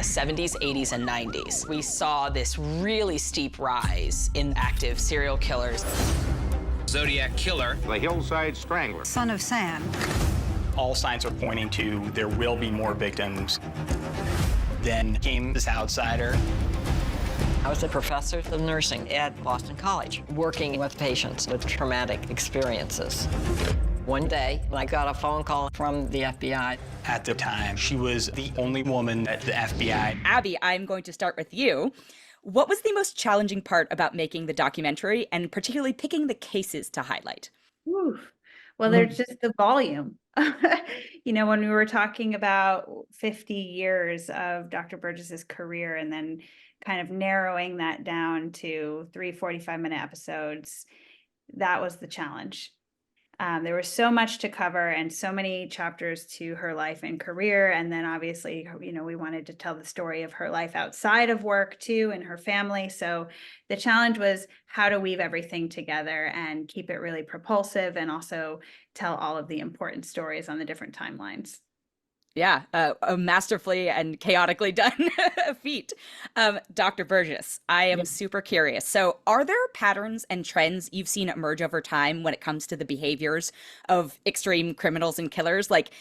70s, 80s, and 90s. We saw this really steep rise in active serial killers. Zodiac Killer. The Hillside Strangler. Son of Sam. All signs are pointing to there will be more victims. Then came this outsider. I was a professor of nursing at Boston College, working with patients with traumatic experiences. One day, I got a phone call from the FBI. At the time, she was the only woman at the FBI. Abby, I'm going to start with you. What was the most challenging part about making the documentary, and particularly picking the cases to highlight? Ooh. Well, there's just the volume. You know, when we were talking about 50 years of Dr. Burgess's career and then kind of narrowing that down to 3 45-minute episodes, that was the challenge. There was so much to cover and so many chapters to her life and career. And then obviously, you know, we wanted to tell the story of her life outside of work too, and her family. So the challenge was how to weave everything together and keep it really propulsive and also tell all of the important stories on the different timelines. Yeah, a masterfully and chaotically done feat. Dr. Burgess, I am super curious. So are there patterns and trends you've seen emerge over time when it comes to the behaviors of extreme criminals and killers? Like,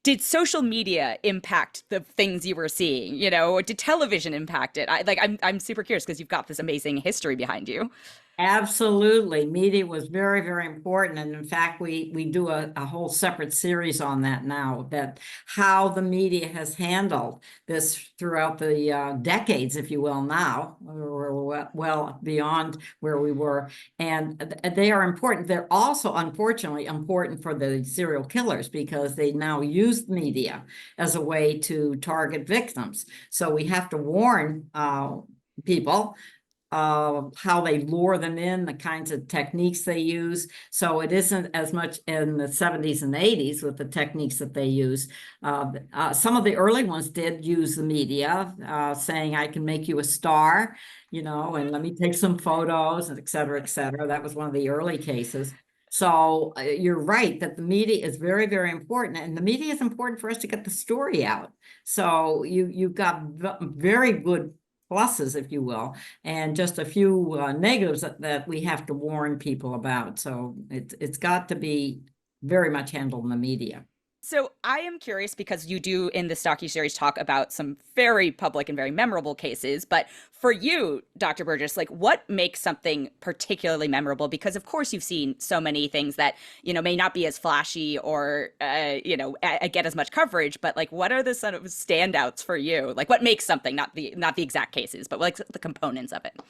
did social media impact the things you were seeing? You know, did television impact it? I'm super curious because you've got this amazing history behind you. Absolutely. Media was very, very important. And in fact, we do a whole separate series on that now, that how the media has handled this throughout the decades, if you will, now. We're well beyond where we were. And they are important. They're also, unfortunately, important for the serial killers because they now use media as a way to target victims. So we have to warn people how they lure them in, the kinds of techniques they use. So it isn't as much in the 70s and 80s with the techniques that they use. Some of the early ones did use the media, saying, I can make you a star, you know, and let me take some photos, and et cetera, et cetera. That was one of the early cases. So you're right that the media is very, very important, and the media is important for us to get the story out. So you've got very good pluses, if you will, and just a few negatives that we have to warn people about. So it's got to be very much handled in the media. So I am curious because you do in this docuseries talk about some very public and very memorable cases. But for you, Dr. Burgess, like what makes something particularly memorable? Because of course you've seen so many things that, you know, may not be as flashy or, you know, get as much coverage. But like, what are the sort of standouts for you? Like what makes something, not the exact cases, but like the components of it?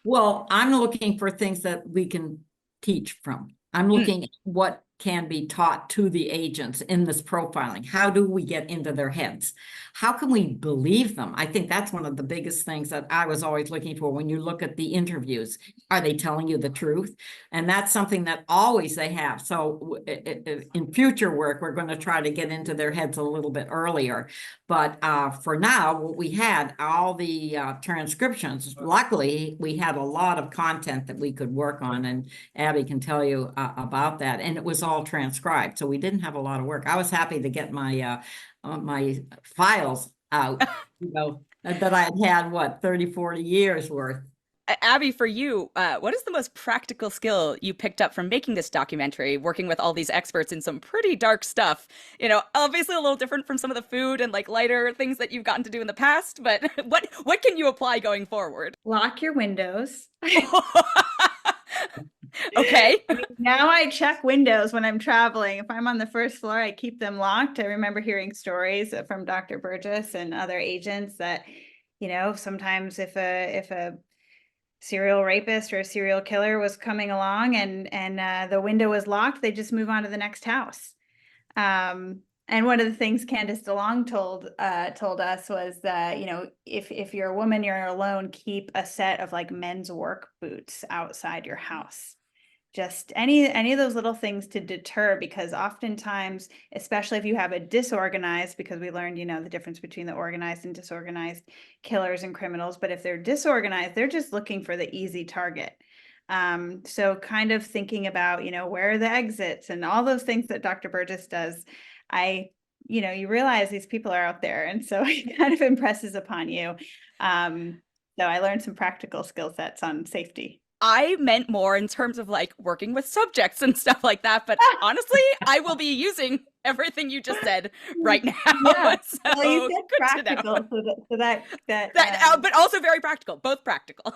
Well, I'm looking for things that we can teach from. I'm looking at what can be taught to the agents in this profiling. How do we get into their heads? How can we believe them? I think that's one of the biggest things that I was always looking for when you look at the interviews. Are they telling you the truth? And that's something that always they have. So in future work, we're going to try to get into their heads a little bit earlier. But for now, what we had, all the transcriptions, luckily, we had a lot of content that we could work on, and Abby can tell you about that. And it was all transcribed, so we didn't have a lot of work. I was happy to get my my files out, you know, that I had what, 30, 40 years worth. Abby, for you, what is the most practical skill you picked up from making this documentary, working with all these experts in some pretty dark stuff? You know, obviously a little different from some of the food and like lighter things that you've gotten to do in the past, but what can you apply going forward? Lock your windows. Okay. Now I check windows when I'm traveling. If I'm on the first floor, I keep them locked. I remember hearing stories from Dr. Burgess and other agents that, you know, sometimes if a serial rapist or a serial killer was coming along and the window was locked, they just move on to the next house. And one of the things Candace DeLong told us was that, you know, if you're a woman, you're alone, keep a set of like men's work boots outside your house. Just any of those little things to deter, because oftentimes, especially if you have a disorganized, because we learned, you know, the difference between the organized and disorganized killers and criminals, but if they're disorganized, they're just looking for the easy target. So kind of thinking about, you know, where are the exits and all those things that Dr. Burgess does. I you know, you realize these people are out there. And so it kind of impresses upon you. So I learned some practical skill sets on safety. I meant more in terms of like working with subjects and stuff like that. But honestly, I will be using everything you just said right now. Yeah. So Well, you said good to know. practical, so that But also very practical, both practical.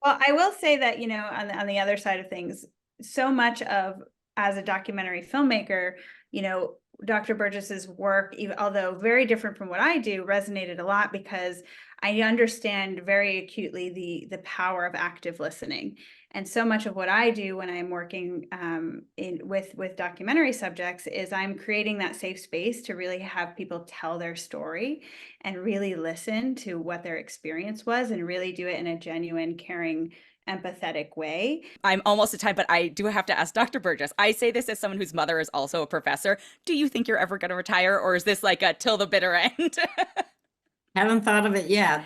well, I will say that, you know, on the other side of things, so much of, as a documentary filmmaker, you know, Dr. Burgess's work, although very different from what I do, resonated a lot because I understand very acutely the power of active listening. And so much of what I do when I'm working with documentary subjects is I'm creating that safe space to really have people tell their story and really listen to what their experience was and really do it in a genuine, caring, empathetic way. I'm almost at time, but I do have to ask Dr. Burgess. I say this as someone whose mother is also a professor. Do you think you're ever going to retire, or is this like a till the bitter end? Haven't thought of it yet.